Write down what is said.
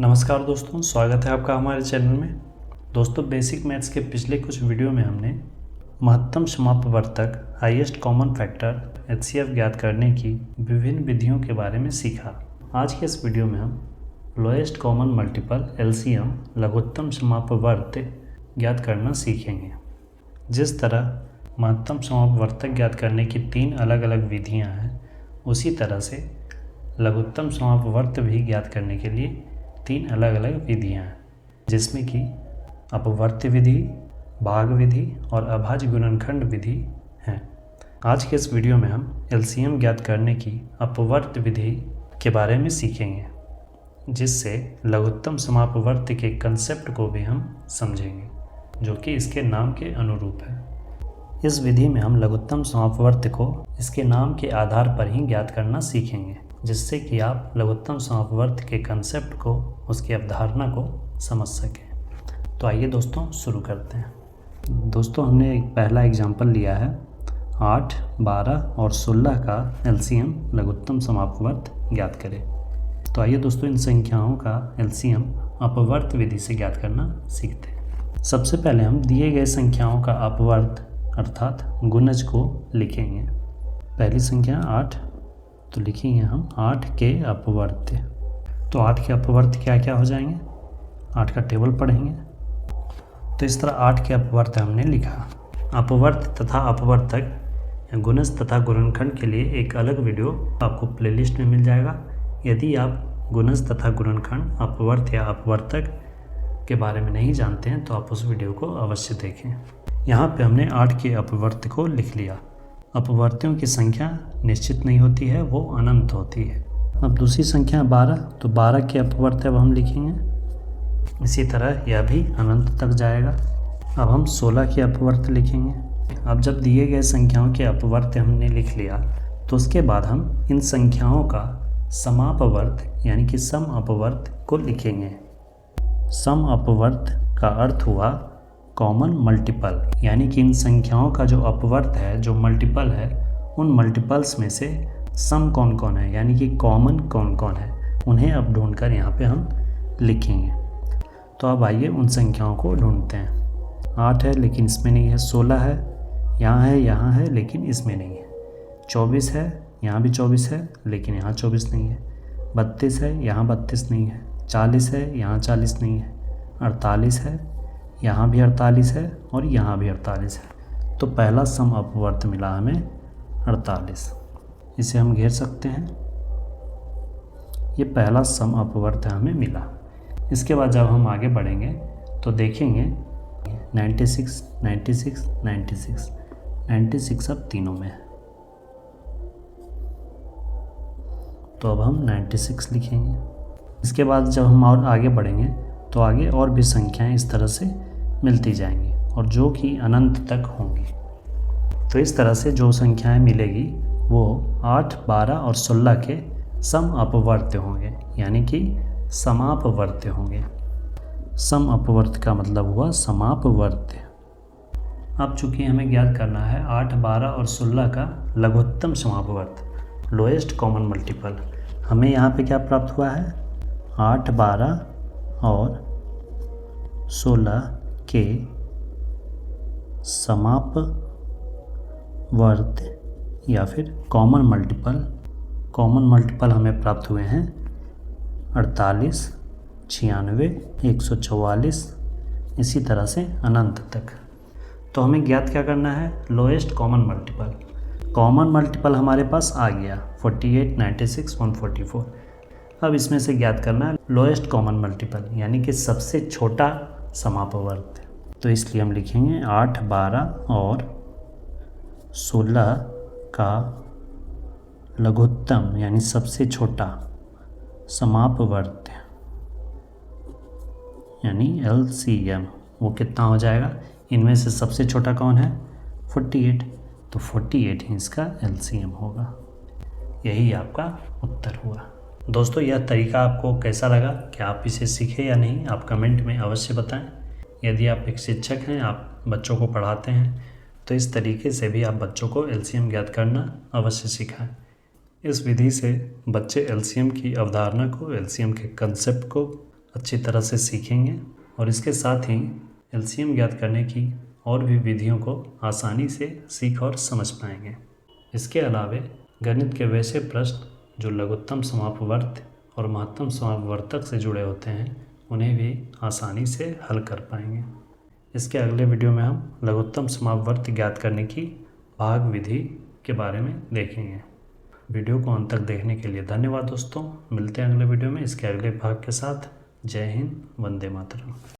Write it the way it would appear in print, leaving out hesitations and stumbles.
नमस्कार दोस्तों, स्वागत है आपका हमारे चैनल में। दोस्तों, बेसिक मैथ्स के पिछले कुछ वीडियो में हमने महत्तम समापवर्तक हाईएस्ट कॉमन फैक्टर HCF ज्ञात करने की विभिन्न विधियों के बारे में सीखा। आज के इस वीडियो में हम लोएस्ट कॉमन मल्टीपल LCM लघुत्तम समापवर्त ज्ञात करना सीखेंगे। जिस तरह महत्तम समापवर्तक ज्ञात करने की 3 अलग अलग विधियाँ हैं, उसी तरह से लघुत्तम समापवर्त भी ज्ञात करने के लिए 3 अलग अलग विधियाँ हैं, जिसमें कि अपवर्त्य विधि, भाग विधि और अभाज्य गुणनखंड विधि हैं। आज के इस वीडियो में हम LCM ज्ञात करने की अपवर्त्य विधि के बारे में सीखेंगे, जिससे लघुत्तम समापवर्त्य के कंसेप्ट को भी हम समझेंगे, जो कि इसके नाम के अनुरूप है। इस विधि में हम लघुत्तम समापवर्त्य को इसके नाम के आधार पर ही ज्ञात करना सीखेंगे, जिससे कि आप लघुत्तम समापवर्त्य के कंसेप्ट को, उसकी अवधारणा को समझ सकें। तो आइए दोस्तों शुरू करते हैं। दोस्तों, हमने एक पहला एग्जाम्पल लिया है 8, 12 और 16 का LCM लघुत्तम समापवर्त्य ज्ञात करें। तो आइए दोस्तों, इन संख्याओं का LCM अपवर्त्य विधि से ज्ञात करना सीखते हैं। सबसे पहले हम दिए गए संख्याओं का अपवर्त्य अर्थात गुणज को लिखेंगे। पहली संख्या 8, तो लिखेंगे हम 8 के अपवर्त्य। तो 8 के अपवर्त्य क्या क्या हो जाएंगे, 8 का टेबल पढ़ेंगे। तो इस तरह 8 के अपवर्त्य हमने लिखा। अपवर्त्य तथा अपवर्तक या गुणज तथा गुणनखंड के लिए एक अलग वीडियो आपको प्लेलिस्ट में मिल जाएगा। यदि आप गुणज तथा गुणनखंड, अपवर्त्य या अपवर्तक के बारे में नहीं जानते हैं, तो आप उस वीडियो को अवश्य देखें। यहाँ पे हमने 8 के अपवर्त्य को लिख लिया। अपवर्त्यों की संख्या निश्चित नहीं होती है, वो अनंत होती है। अब दूसरी संख्या 12, तो 12 के अपवर्त्य अब हम लिखेंगे। इसी तरह यह भी अनंत तक जाएगा। अब हम 16 के अपवर्त्य लिखेंगे। अब जब दिए गए संख्याओं के अपवर्त्य हमने लिख लिया, तो उसके बाद हम इन संख्याओं का समापवर्त्य यानी कि सम अपवर्त्य को लिखेंगे। सम अपवर्त्य का अर्थ हुआ कॉमन मल्टीपल, यानी कि इन संख्याओं का जो अपवर्त्य है, जो मल्टीपल है, उन मल्टीपल्स में से सम कौन कौन है, यानी कि कॉमन कौन कौन है, उन्हें अब ढूंढकर यहाँ पे हम लिखेंगे। तो अब आइए उन संख्याओं को ढूंढते हैं। 8 है लेकिन इसमें नहीं है, 16 है, यहाँ है लेकिन इसमें नहीं है, 24 है, यहाँ भी 24 है लेकिन यहाँ 24 नहीं है, 32 है, यहाँ 32 नहीं है, 40 है, यहाँ 40 नहीं है, 48 है, यहाँ भी 48 है और यहाँ भी 48 है। तो पहला सम अपवर्त्य मिला हमें 48। इसे हम घेर सकते हैं। ये पहला सम अपवर्त्य हमें मिला। इसके बाद जब हम आगे बढ़ेंगे तो देखेंगे 96, 96, 96, 96 अब तीनों में है। तो अब हम 96 लिखेंगे। इसके बाद जब हम और आगे बढ़ेंगे तो आगे और भी संख्याएं इस तरह से मिलती जाएंगी और जो कि अनंत तक होंगी। तो इस तरह से जो संख्याएं मिलेगी वो 8, 12 और 16 के सम अपवर्त्य होंगे, यानी कि समापवर्त्य होंगे। सम अपवर्त्य का मतलब हुआ समापवर्त्य। अब चूंकि हमें ज्ञात करना है 8, 12 और 16 का लघुत्तम समापवर्त्य, लोएस्ट कॉमन मल्टीपल, हमें यहाँ पे क्या प्राप्त हुआ है, 8, 12 और 16 के समापवर्त्य या फिर कॉमन मल्टीपल हमें प्राप्त हुए हैं 48, 96, 144, इसी तरह से अनंत तक। तो हमें ज्ञात क्या करना है, lowest common multiple. Common multiple हमारे पास आ गया 48, 96, 144। अब इसमें से ज्ञात करना है लोएस्ट कॉमन मल्टीपल, यानी कि सबसे छोटा समापवर्त्य। तो इसलिए हम लिखेंगे 8, 12 और 16 का लघुत्तम यानी सबसे छोटा समापवर्त्य यानी LCM वो कितना हो जाएगा, इनमें से सबसे छोटा कौन है, 48, तो 48 ही इसका LCM होगा। यही आपका उत्तर हुआ। दोस्तों, यह तरीका आपको कैसा लगा, क्या आप इसे सीखे या नहीं, आप कमेंट में अवश्य बताएं। यदि आप एक शिक्षक हैं, आप बच्चों को पढ़ाते हैं, तो इस तरीके से भी आप बच्चों को LCM ज्ञात करना अवश्य सिखाएं। इस विधि से बच्चे LCM की अवधारणा को, LCM के कंसेप्ट को अच्छी तरह से सीखेंगे और इसके साथ ही एलसीएम ज्ञात करने की और भी विधियों को आसानी से सीख और समझ पाएंगे। इसके अलावा गणित के वैसे प्रश्न जो लघुत्तम समापवर्त और महत्तम समापवर्तक से जुड़े होते हैं उन्हें भी आसानी से हल कर पाएंगे। इसके अगले वीडियो में हम लघुत्तम समापवर्त ज्ञात करने की भाग विधि के बारे में देखेंगे। वीडियो को अंत तक देखने के लिए धन्यवाद दोस्तों। मिलते हैं अगले वीडियो में इसके अगले भाग के साथ। जय हिंद, वंदे मातरम।